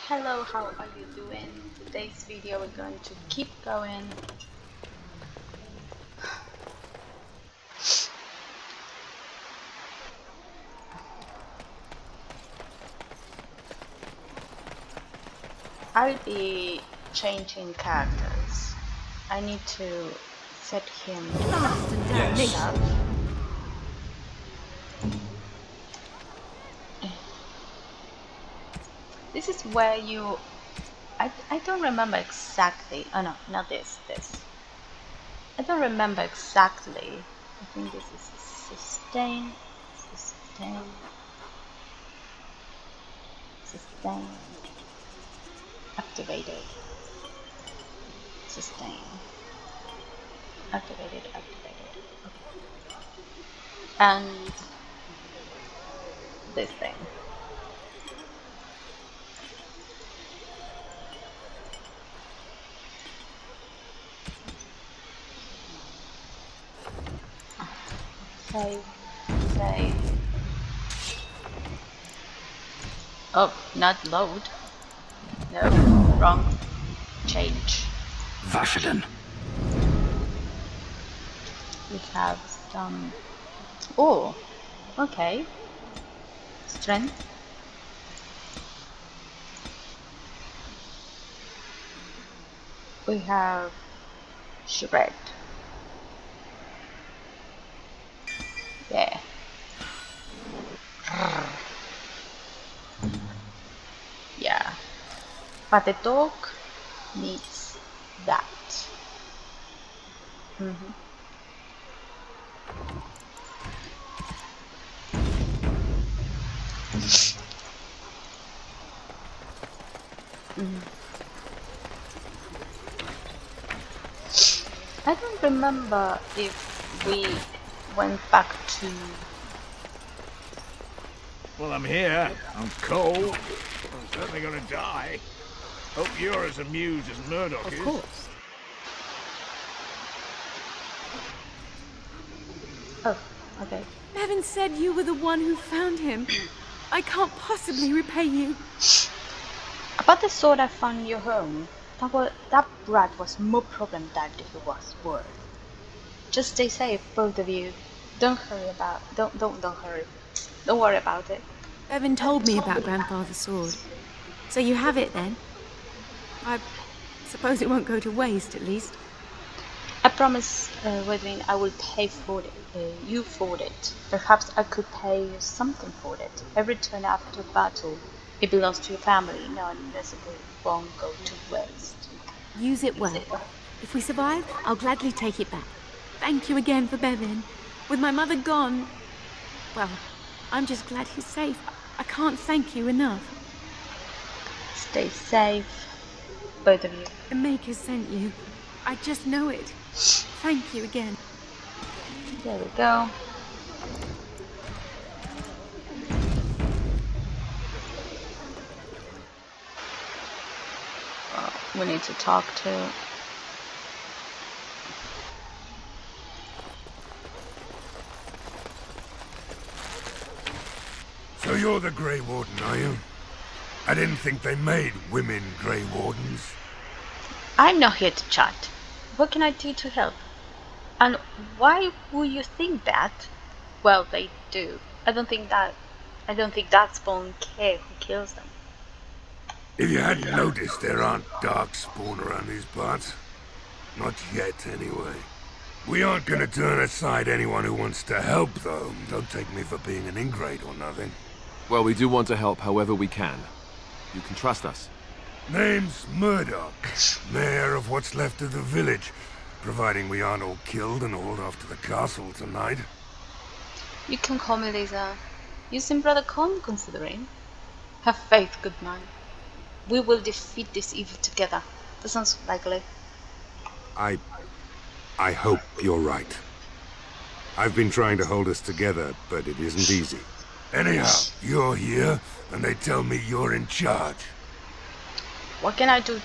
Hello, how are you doing? Today's video we're going to keep going. I'll be changing characters. I need to set him Yes. up. This is where you... I don't remember exactly. Oh no, not this. I don't remember exactly. I think this is sustain, sustain, sustain, activated, sustain, activated. Okay. And this thing. Save. Oh, not load. No, wrong. Change. Vashilen. We have some... Oh, okay. Strength. We have shred. Yeah. Yeah. But the dog needs that. I don't remember if we went back to... Well, I'm here. I'm cold. I'm certainly gonna die. Hope you're as amused as Murdoch is. Of course. Oh, okay. Bevan said you were the one who found him. I can't possibly repay you. About the sword I found in your home, that brat was more problem than if it was worth. Just stay safe, both of you. Don't hurry about. Don't hurry. Don't worry about it. Bevan told me about Grandfather's sword. So you have it then? I suppose it won't go to waste, at least. I promise, Wedwin, I will pay for it. You for it. Perhaps I could pay you something for it. Every turn after battle, it belongs to your family. Non-necessary won't go to waste. Use it well. If we survive, I'll gladly take it back. Thank you again for Bevan. With my mother gone, well, I'm just glad he's safe. I can't thank you enough. Stay safe, both of you. The Maker sent you. I just know it. Thank you again. There we go. We need to talk to... So you're the Grey Warden, are you? I didn't think they made women Grey Wardens. I'm not here to chat. What can I do to help? And why would you think that? Well, they do. I don't think that spawn care who kills them. If you hadn't noticed, there aren't darkspawn around these parts. Not yet, anyway. We aren't gonna turn aside anyone who wants to help, though. Don't take me for being an ingrate or nothing. Well, we do want to help however we can. You can trust us. Name's Murdoch, mayor of what's left of the village, providing we aren't all killed and hauled off to the castle tonight. You can call me Lisa. You seem rather calm considering. Have faith, good man. We will defeat this evil together. That sounds likely. I hope you're right. I've been trying to hold us together, but it isn't easy. Anyhow, you're here, and they tell me you're in charge. What can I do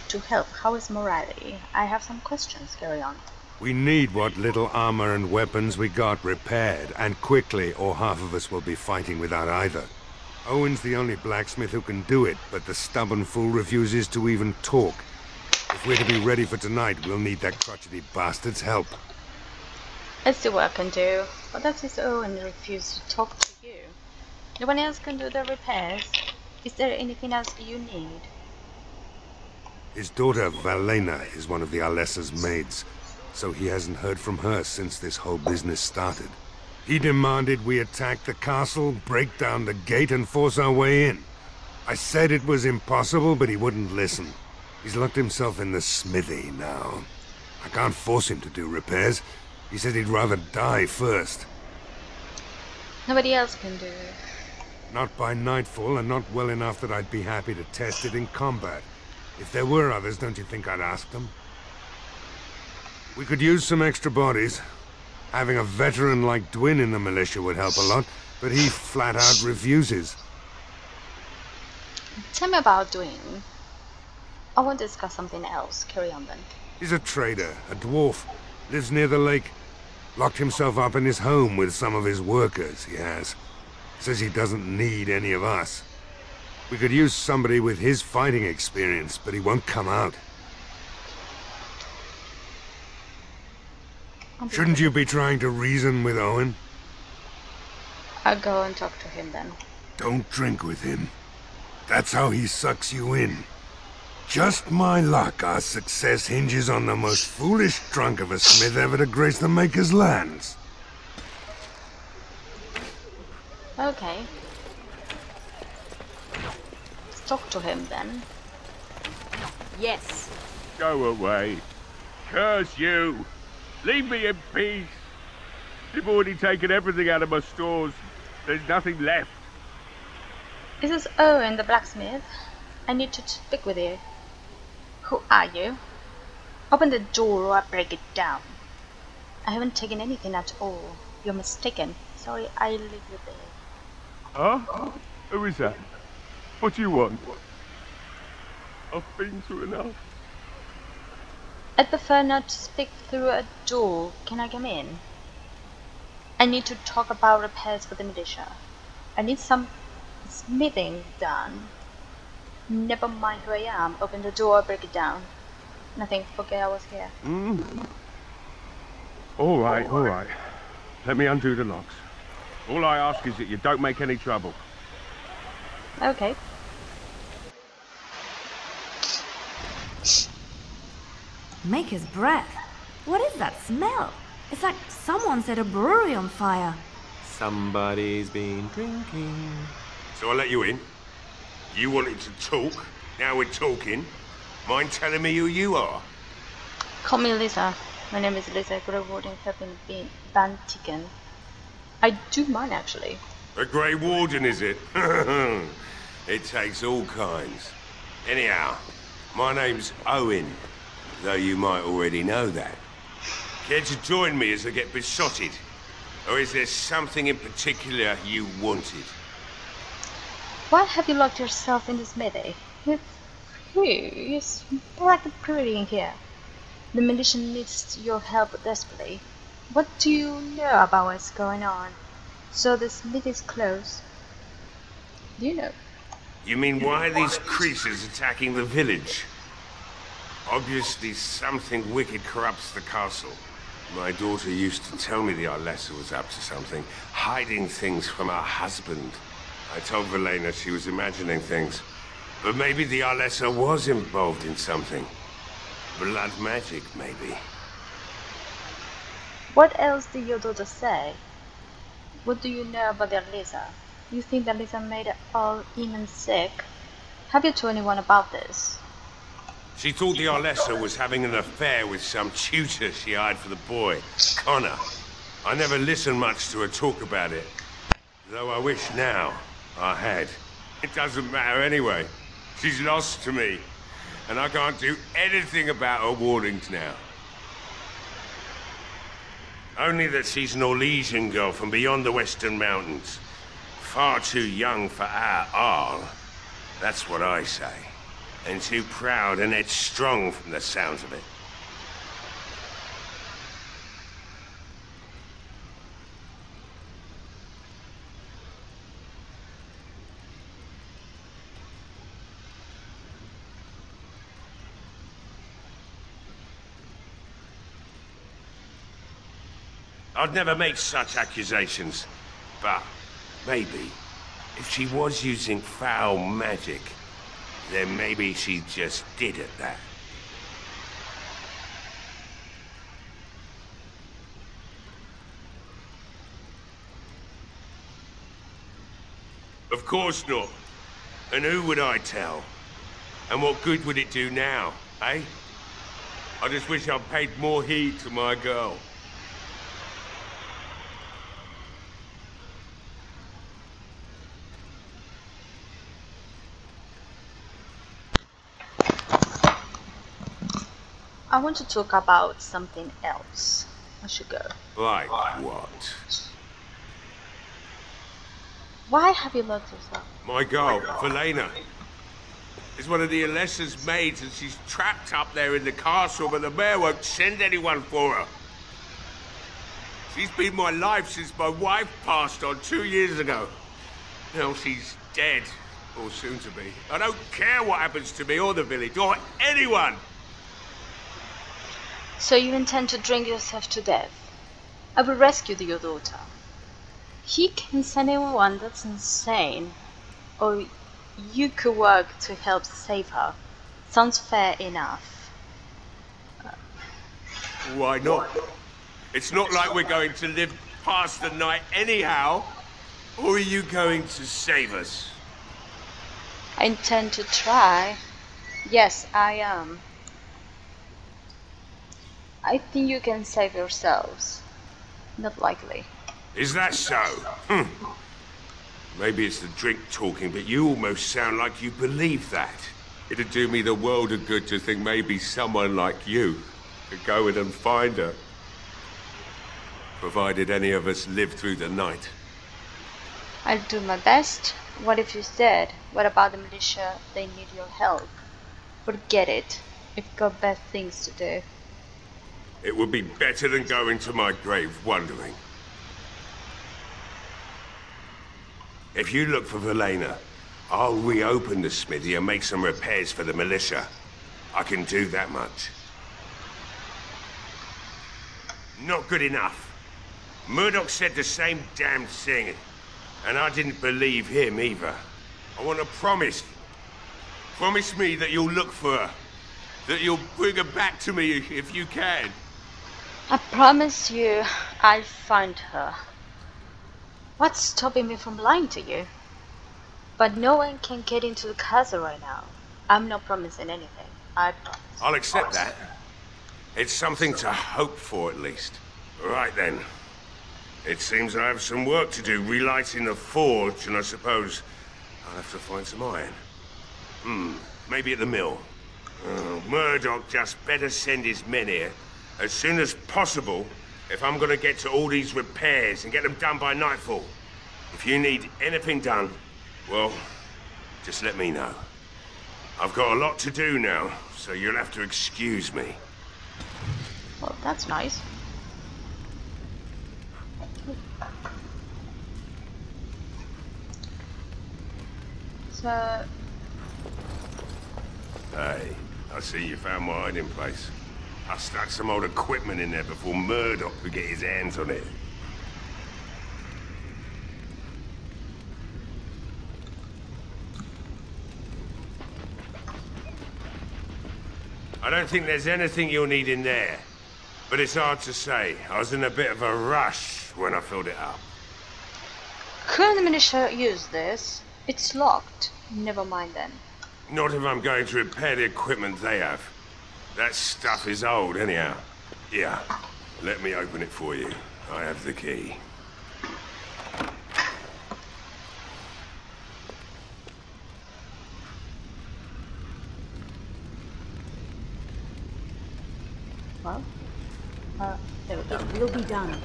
to help? How is morality? I have some questions. Carry on. We need what little armor and weapons we got repaired, and quickly, or half of us will be fighting without either. Owen's the only blacksmith who can do it, but the stubborn fool refuses to even talk. If we're to be ready for tonight, we'll need that crotchety bastard's help. Let's see what I can do. But that is Owen refuse to talk to you. No one else can do the repairs. Is there anything else you need? His daughter, Valena, is one of the Alessa's maids, so he hasn't heard from her since this whole business started. He demanded we attack the castle, break down the gate, and force our way in. I said it was impossible, but he wouldn't listen. He's locked himself in the smithy now. I can't force him to do repairs. He said he'd rather die first. Nobody else can do it. Not by nightfall, and not well enough that I'd be happy to test it in combat. If there were others, don't you think I'd ask them? We could use some extra bodies. Having a veteran like Dwyn in the militia would help a lot, but he flat out refuses. Tell me about Dwyn. I want to discuss something else. Carry on then. He's a trader, a dwarf. Lives near the lake. Locked himself up in his home with some of his workers, he has. Says he doesn't need any of us. We could use somebody with his fighting experience, but he won't come out. Shouldn't you be trying to reason with Owen? I'll go and talk to him then. Don't drink with him. That's how he sucks you in. Just my luck, our success hinges on the most foolish drunk of a smith ever to grace the Maker's lands. Okay. Let's talk to him then. Yes. Go away. Curse you. Leave me in peace. You've already taken everything out of my stores. There's nothing left. This is Owen, the blacksmith. I need to speak with you. Who are you? Open the door or I break it down. I haven't taken anything at all. You're mistaken. Sorry, I leave you there. Huh? Who is that? What do you want? I've been through enough. I'd prefer not to speak through a door. Can I come in? I need to talk about repairs for the militia. I need some smithing done. Never mind who I am. Open the door, break it down. Nothing. Forget I was here. All right. Let me undo the locks. All I ask is that you don't make any trouble. Okay. Maker's breath. What is that smell? It's like someone set a brewery on fire. Somebody's been drinking. So I let you in. You wanted to talk. Now we're talking. Mind telling me who you are? Call me Lisa. My name is Lisa Greywarden Van Tiken. I do mind actually. A Grey Warden, is it? It takes all kinds. Anyhow, my name's Owen, though you might already know that. Care to join me as I get besotted? Or is there something in particular you wanted? Why have you locked yourself in the smithy? You smell like a pretty in here. The militia needs your help desperately. What do you know about what's going on? So the smith is closed. Do you know? You mean why are these creatures attacking the village? Obviously something wicked corrupts the castle. My daughter used to tell me the Alessa was up to something, hiding things from her husband. I told Valena she was imagining things. But maybe the Alessa was involved in something. Blood magic, maybe. What else did your daughter say? What do you know about the Alessa? You think the Alessa made all Eamon sick? Have you told anyone about this? She thought the Alessa was having an affair with some tutor she hired for the boy, Connor. I never listened much to her talk about it. Though I wish now I had. It doesn't matter anyway. She's lost to me. And I can't do anything about her warnings now. Only that she's an Orlesian girl from beyond the Western Mountains. Far too young for our Arl. That's what I say. And too proud and headstrong from the sounds of it. I'd never make such accusations. But maybe, if she was using foul magic, then maybe she just did it that. Of course not. And who would I tell? And what good would it do now, eh? I just wish I'd paid more heed to my girl. I want to talk about something else. I should go. Like what? Why have you locked yourself? My girl, Velena, is one of the Alessa's maids, and she's trapped up there in the castle, but the mayor won't send anyone for her. She's been my life since my wife passed on 2 years ago. Now she's dead, or soon to be. I don't care what happens to me or the village, or anyone! So you intend to drink yourself to death? I will rescue your daughter. He can send anyone, that's insane. Or you could work to help save her. Sounds fair enough. Why not? It's not like we're going to live past the night anyhow. Or are you going to save us? I intend to try. Yes, I am. I think you can save yourselves. Not likely. Is that so? Maybe it's the drink talking, but you almost sound like you believe that. It'd do me the world of good to think maybe someone like you could go in and find her. Provided any of us live through the night. I'll do my best. What if she's dead? What about the militia? They need your help. Forget it. We've got best things to do. It would be better than going to my grave wondering. If you look for Velena, I'll reopen the smithy and make some repairs for the militia. I can do that much. Not good enough. Murdoch said the same damn thing, and I didn't believe him either. I want a promise. Promise me that you'll look for her. That you'll bring her back to me if you can. I promise you, I'll find her. What's stopping me from lying to you? But no one can get into the castle right now. I'm not promising anything. I promise. I'll accept that. It's something to hope for, at least. Right then. It seems I have some work to do relighting the forge, and I suppose I'll have to find some iron. Maybe at the mill. Murdoch just better send his men here as soon as possible if I'm gonna get to all these repairs and get them done by nightfall. If you need anything done, well, just let me know. I've got a lot to do now, so you'll have to excuse me. Well, that's nice. So... Hey, I see you found my hiding place. I stuck some old equipment in there before Murdoch could get his hands on it. I don't think there's anything you'll need in there. But it's hard to say. I was in a bit of a rush when I filled it up. Couldn't the militia use this? It's locked. Never mind then. Not if I'm going to repair the equipment they have. That stuff is old, anyhow. Yeah, let me open it for you. I have the key. Well, there we go. It will be done.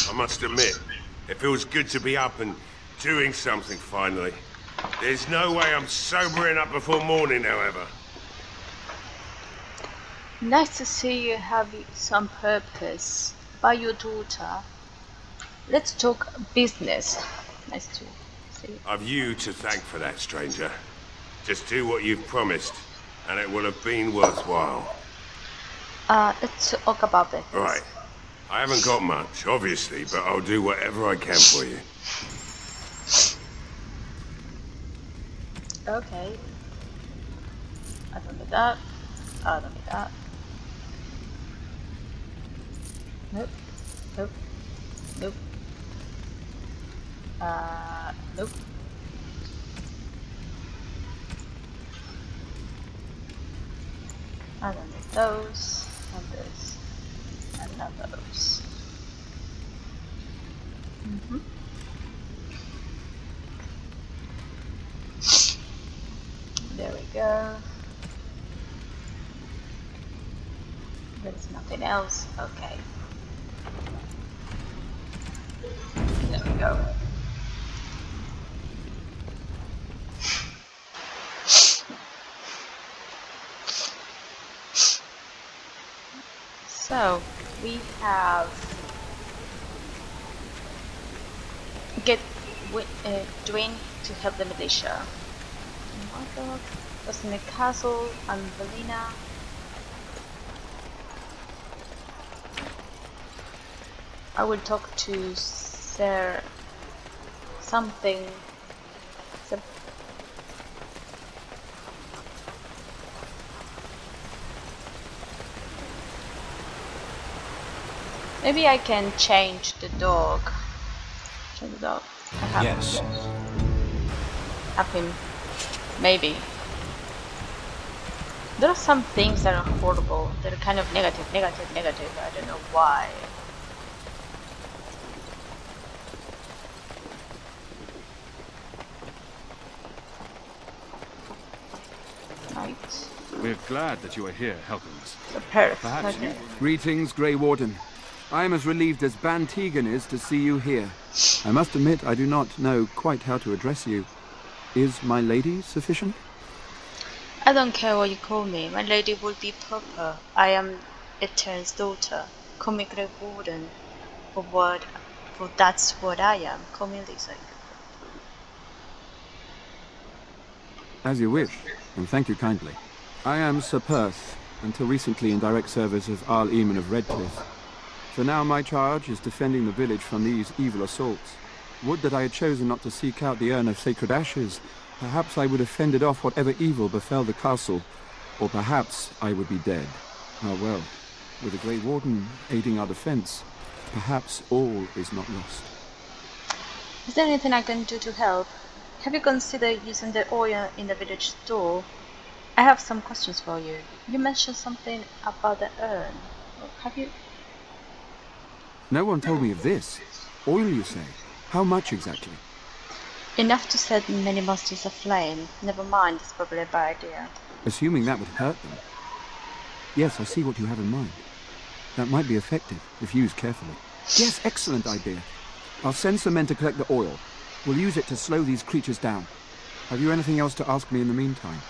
I must admit, it feels good to be up and doing something finally. There's no way I'm sobering up before morning, however. Nice to see you have some purpose. By your daughter. Let's talk business. Nice to See. I've you to thank for that, stranger. Just do what you've promised, and it will have been worthwhile. It's all about it. Right. I haven't got much, obviously, but I'll do whatever I can for you. Okay. I don't need that. I don't need that. Nope. Nope. Nope. Nope. I don't need those, and this, and not those. There we go. There's nothing else. Okay. There we go. So we have get Dwayne to help the militia. Marduk was in the castle, and Valina. I will talk to Sir something. Maybe I can change the dog. Change the dog. Yes. Have him. Maybe. There are some things that are horrible. They're kind of negative. I don't know why. Right. We're glad that you are here helping us. The Perth. Perhaps Okay. Greetings, Grey Warden. I am as relieved as Ban Tegan is to see you here. I must admit I do not know quite how to address you. Is my lady sufficient? I don't care what you call me. My lady will be proper. I am Etern's daughter. Call me Grey Warden. For that's what I am. Call me Lisa. As you wish, and thank you kindly. I am Sir Perth, until recently in direct service of Arl Eamon of Redcliffe. For now my charge is defending the village from these evil assaults. Would that I had chosen not to seek out the urn of sacred ashes. Perhaps I would have fended off whatever evil befell the castle, or perhaps I would be dead. Ah well, with the Grey Warden aiding our defense, perhaps all is not lost. Is there anything I can do to help? Have you considered using the oil in the village store? I have some questions for you. You mentioned something about the urn. Have you? No one told me of this. Oil, you say? How much exactly? Enough to set many monsters aflame. Never mind, it's probably a bad idea. Assuming that would hurt them. Yes, I see what you have in mind. That might be effective, if used carefully. Yes, excellent idea. I'll send some men to collect the oil. We'll use it to slow these creatures down. Have you anything else to ask me in the meantime?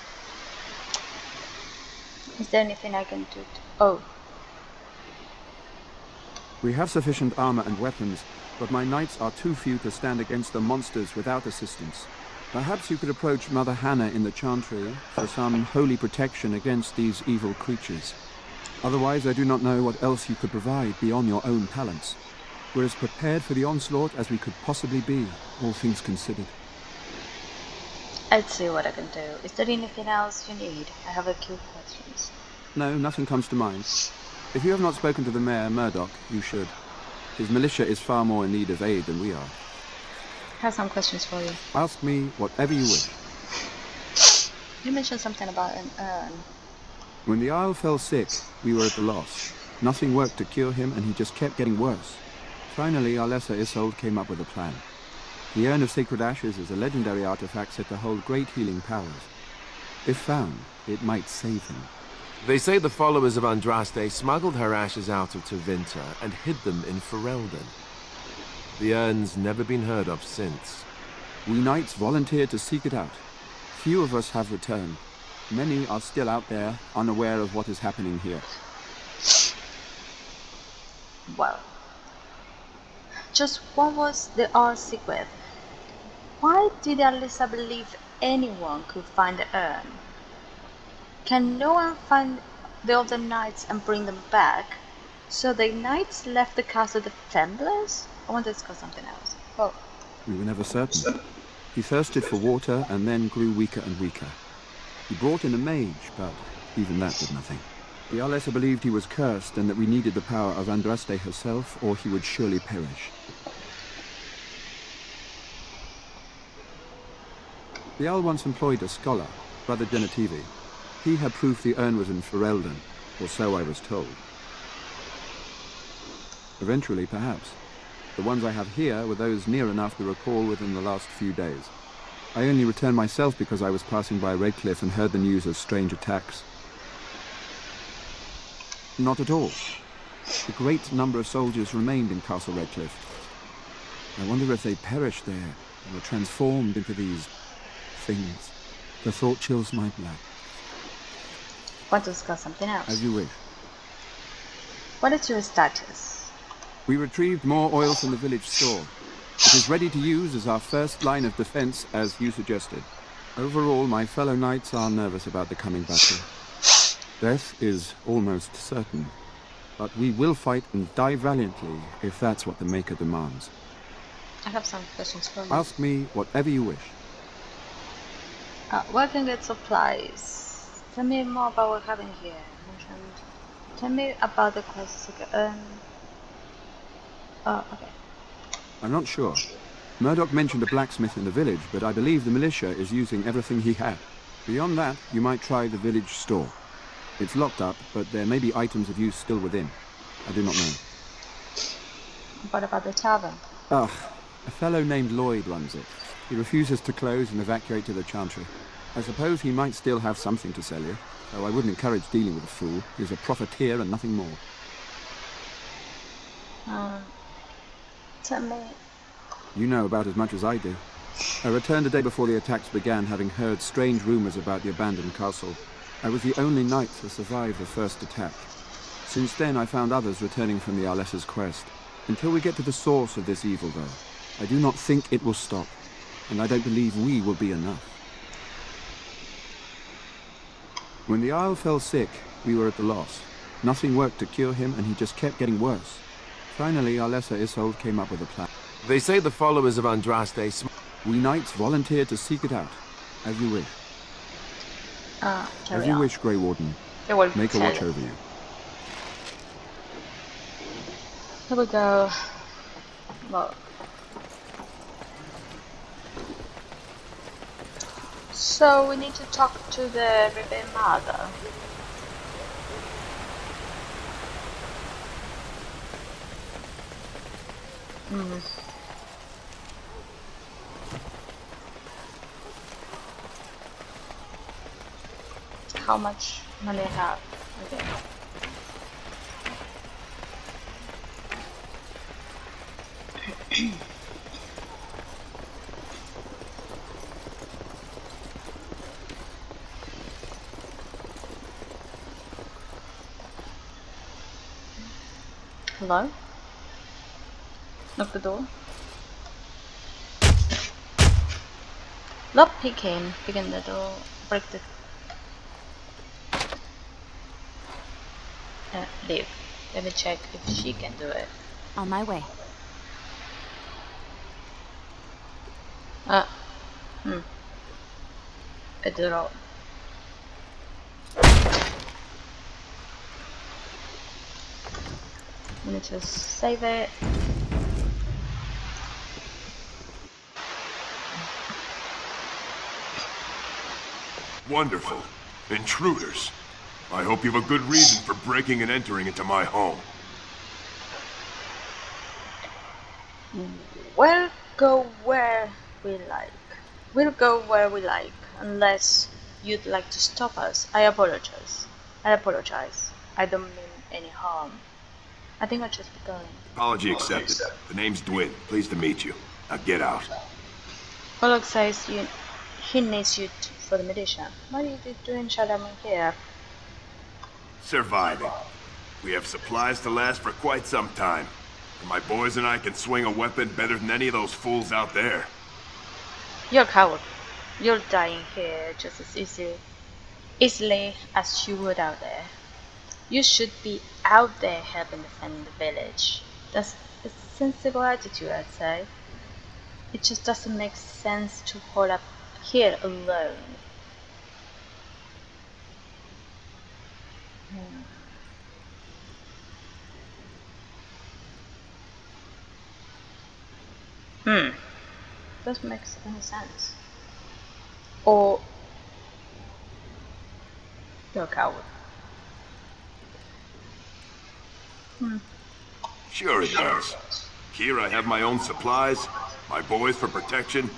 Is there anything I can do to... Oh. We have sufficient armor and weapons, but my knights are too few to stand against the monsters without assistance. Perhaps you could approach Mother Hannah in the Chantry for some holy protection against these evil creatures. Otherwise, I do not know what else you could provide beyond your own talents. We're as prepared for the onslaught as we could possibly be, all things considered. I'll see what I can do. Is there anything else you need? I have a few questions. No, nothing comes to mind. If you have not spoken to the Mayor, Murdoch, you should. His militia is far more in need of aid than we are. I have some questions for you. Ask me whatever you wish. You mentioned something about an urn. When the Isle fell sick, we were at a loss. Nothing worked to cure him, and he just kept getting worse. Finally, our lesser Isolde came up with a plan. The Urn of Sacred Ashes is a legendary artifact said to hold great healing powers. If found, it might save him. They say the followers of Andraste smuggled her ashes out of Tevinter and hid them in Ferelden. The urn's never been heard of since. We knights volunteered to seek it out. Few of us have returned. Many are still out there, unaware of what is happening here. Well, just what was the Arl sick with? Why did Alyssa believe anyone could find the urn? Can no one find the other knights and bring them back? So the knights left the castle defenseless? I want to discuss something else. Oh. We were never certain. He thirsted for water and then grew weaker and weaker. He brought in a mage, but even that did nothing. The Arlessa believed he was cursed and that we needed the power of Andraste herself, or he would surely perish. The Jarl once employed a scholar, Brother Genetivi. He had proof the urn was in Ferelden, or so I was told. Eventually, perhaps. The ones I have here were those near enough to recall within the last few days. I only returned myself because I was passing by Redcliffe and heard the news of strange attacks. Not at all. A great number of soldiers remained in Castle Redcliffe. I wonder if they perished there, and were transformed into these things. The thought chills my blood. Want to discuss something else? As you wish. What is your status? We retrieved more oil from the village store. It is ready to use as our first line of defense, as you suggested. Overall, my fellow knights are nervous about the coming battle. Death is almost certain, but we will fight and die valiantly if that's what the Maker demands. I have some questions for you. Ask me whatever you wish. Where can I get supplies? Tell me more about what happened here. Tell me about the crisis of the urn. Oh, okay. I'm not sure. Murdoch mentioned a blacksmith in the village, but I believe the militia is using everything he had. Beyond that, you might try the village store. It's locked up, but there may be items of use still within. I do not know. What about the tavern? A fellow named Lloyd runs it. He refuses to close and evacuate to the Chantry. I suppose he might still have something to sell you, though I wouldn't encourage dealing with a fool. He's a profiteer and nothing more. Tell me. You know about as much as I do. I returned the day before the attacks began, having heard strange rumors about the abandoned castle. I was the only knight to survive the first attack. Since then, I found others returning from the Arlessa's quest. Until we get to the source of this evil, though, I do not think it will stop, and I don't believe we will be enough. When the Isle fell sick, we were at a loss. Nothing worked to cure him, and he just kept getting worse. Finally, Arlessa Isolde came up with a plan. They say the followers of Andraste... We knights volunteered to seek it out, as you wish. As you wish, Grey Warden. Make a watch over you. Here we go. Well. So we need to talk to the Rebel Mother. How much money I have? Okay. Hello? Knock the door. Lock picking the door, break the leave. Let me check if she can do it. On my way. I do it all. Let me just save it. Wonderful. Intruders. I hope you have a good reason for breaking and entering into my home. We'll go where we like. We'll go where we like, unless you'd like to stop us. I apologize. I don't mean any harm. I think I'll just be going. Apology accepted. The name's Dwyn. Pleased to meet you. Now get out. Moloch says he needs you for the militia. What are you doing Shadowman here? Surviving. We have supplies to last for quite some time. And my boys and I can swing a weapon better than any of those fools out there. You're a coward. You're dying here just as easily as you would out there. You should be out there helping defend the village. That's a sensible attitude, I'd say. It just doesn't make sense to hold up here alone. Doesn't make any sense. Or you're a coward. Sure it does. Here I have my own supplies, my boys for protection,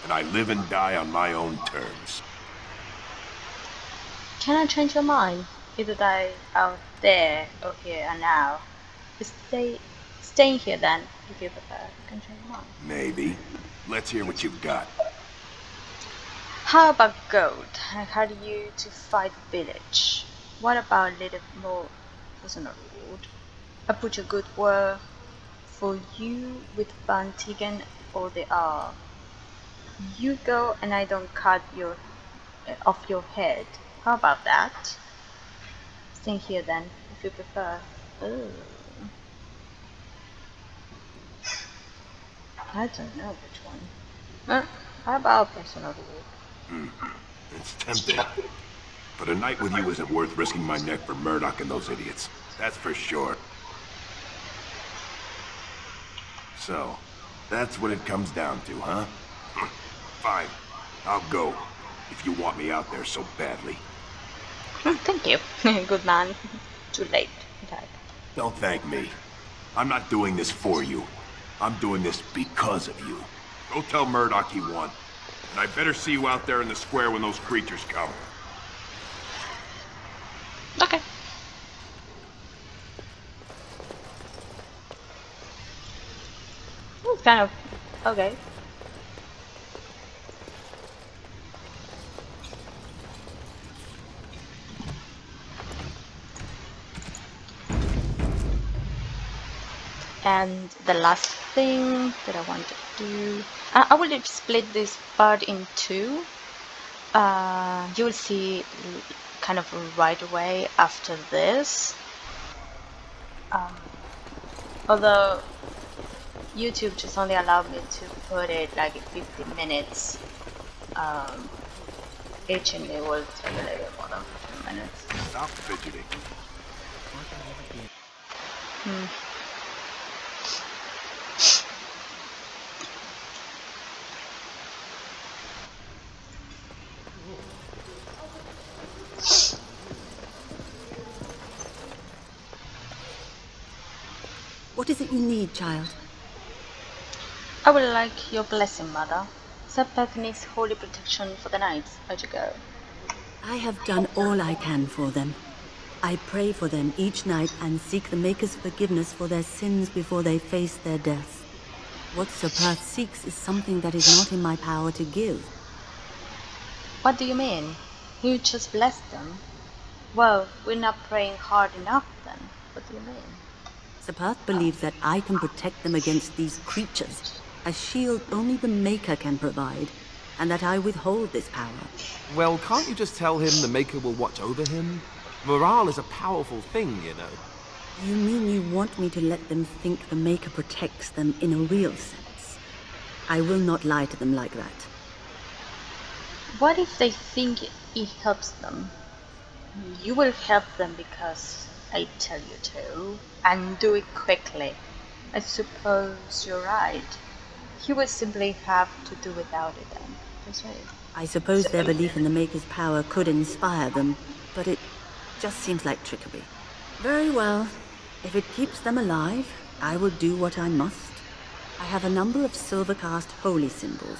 and I live and die on my own terms. Can I change your mind? Either die out there or here and now. Staying here then, if you prefer. You can change your mind. Maybe. Let's hear what you've got. How about gold? I hired you to fight the village. What about a little more personal reward? I put a good word for you with Van Tigen or the R. You go and I don't cut off your head. How about that? Stay here then, if you prefer. Ooh. I don't know which one. How about personal reward? It's tempting. But a night with you isn't worth risking my neck for Murdoch and those idiots. That's for sure. So, that's what it comes down to, huh? Fine. I'll go. If you want me out there so badly. Thank you. Good man. Too late. Okay. Don't thank me. I'm not doing this for you. I'm doing this because of you. Go tell Murdoch you won. And I better see you out there in the square when those creatures come. Okay. It's kind of okay. And the last thing that I want to do, I will split this part in two. You will see kind of right away after this. Although YouTube just only allowed me to put it like 15 minutes each, and it will take a little bit more than 15 minutes. Stop fidgeting. What is it you need, child? I would like your blessing, Mother. Sir Bethany's holy protection for the knights as you go. I have done all I can for them. I pray for them each night and seek the Maker's forgiveness for their sins before they face their death. What Sir Perth seeks is something that is not in my power to give. What do you mean? You just bless them? Well, we're not praying hard enough then. What do you mean? Sir Perth believes that I can protect them against these creatures, a shield only the Maker can provide, and that I withhold this power. Well, can't you just tell him the Maker will watch over him? Morale is a powerful thing, you know. You mean you want me to let them think the Maker protects them in a real sense? I will not lie to them like that. What if they think it helps them? You will help them because I tell you to, and do it quickly. I suppose you're right. You will simply have to do without it then. That's right. I suppose their belief in the Maker's power could inspire them, but it just seems like trickery. Very well. If it keeps them alive, I will do what I must. I have a number of silver-cast holy symbols.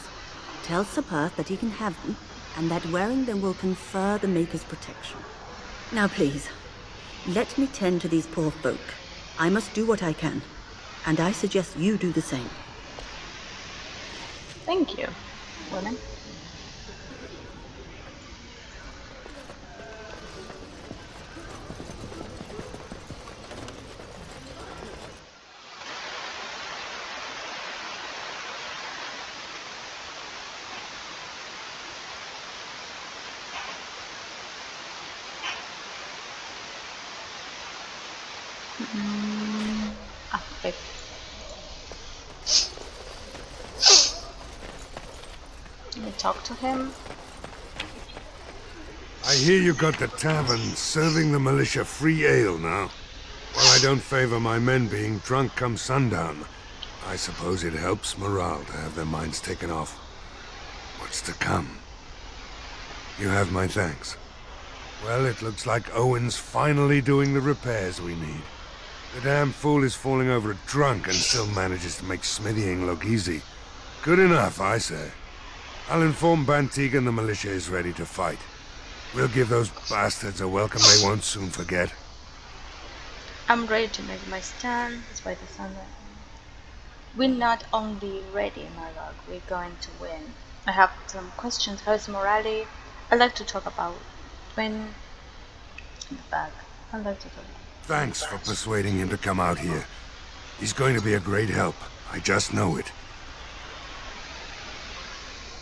Tell Sir Perth that he can have them, and that wearing them will confer the Maker's protection. Now please, let me tend to these poor folk. I must do what I can, and I suggest you do the same. Thank you, woman. Wait. Let me talk to him. I hear you got the tavern serving the militia free ale now. While I don't favor my men being drunk come sundown, I suppose it helps morale to have their minds taken off what's to come. You have my thanks. Well, it looks like Owen's finally doing the repairs we need. The damn fool is falling over drunk and still manages to make smithying look easy. Good enough, I say. I'll inform Bantig and the militia is ready to fight. We'll give those bastards a welcome they won't soon forget. I'm ready to make my stand, despite the sunlight. We're not only ready, my lord, we're going to win. I have some questions. How's morale? I'd like to talk about Twin in the back. I'd like to talk about. Thanks for persuading him to come out here. He's going to be a great help. I just know it.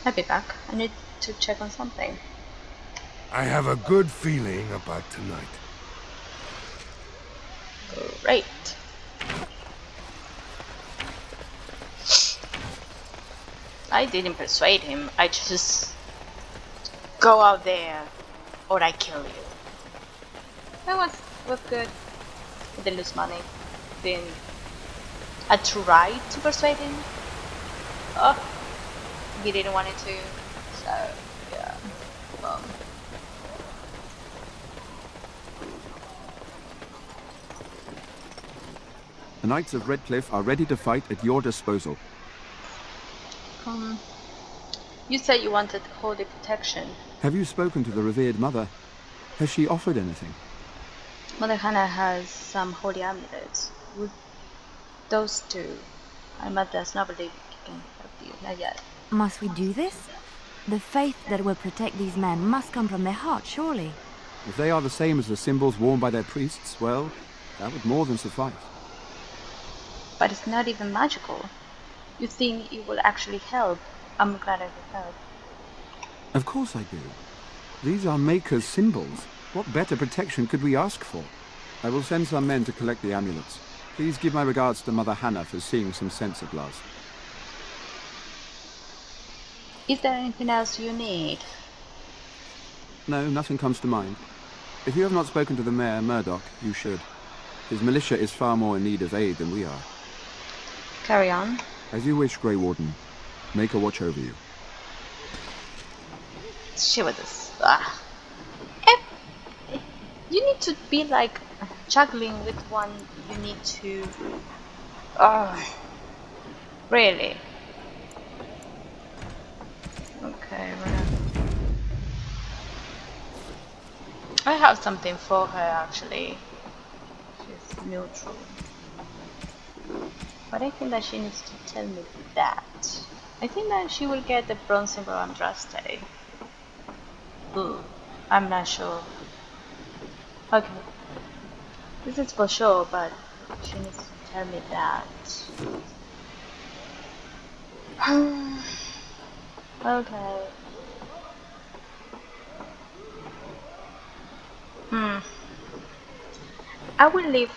I'll be back. I need to check on something. I have a good feeling about tonight. Great. I didn't persuade him. I just go out there or I kill you. That was good. I didn't lose money. I tried to persuade him. Oh, he didn't want it to. So yeah. Well. The Knights of Redcliffe are ready to fight at your disposal. You said you wanted holy protection. Have you spoken to the revered mother? Has she offered anything? Mother Hannah has some holy amulets. With those two, my mother does not believe she can help you. Not yet. Must we do this? The faith that will protect these men must come from their heart, surely. If they are the same as the symbols worn by their priests, well, that would more than suffice. But it's not even magical. You think it will actually help? I'm glad I could help. Of course I do. These are Maker's symbols. What better protection could we ask for? I will send some men to collect the amulets. Please give my regards to Mother Hannah for seeing some sense at last. Is there anything else you need? No, nothing comes to mind. If you have not spoken to the Mayor, Murdoch, you should. His militia is far more in need of aid than we are. Carry on. As you wish, Grey Warden. Maker watch over you. Shit with this. You need to be like juggling with one. You need to. Really? Okay, I have something for her actually. She's neutral. But I think that she needs to tell me that. I think that she will get the bronze symbol on Andraste. Ooh, I'm not sure. Okay. This is for sure, but she needs to tell me that. Okay. I will leave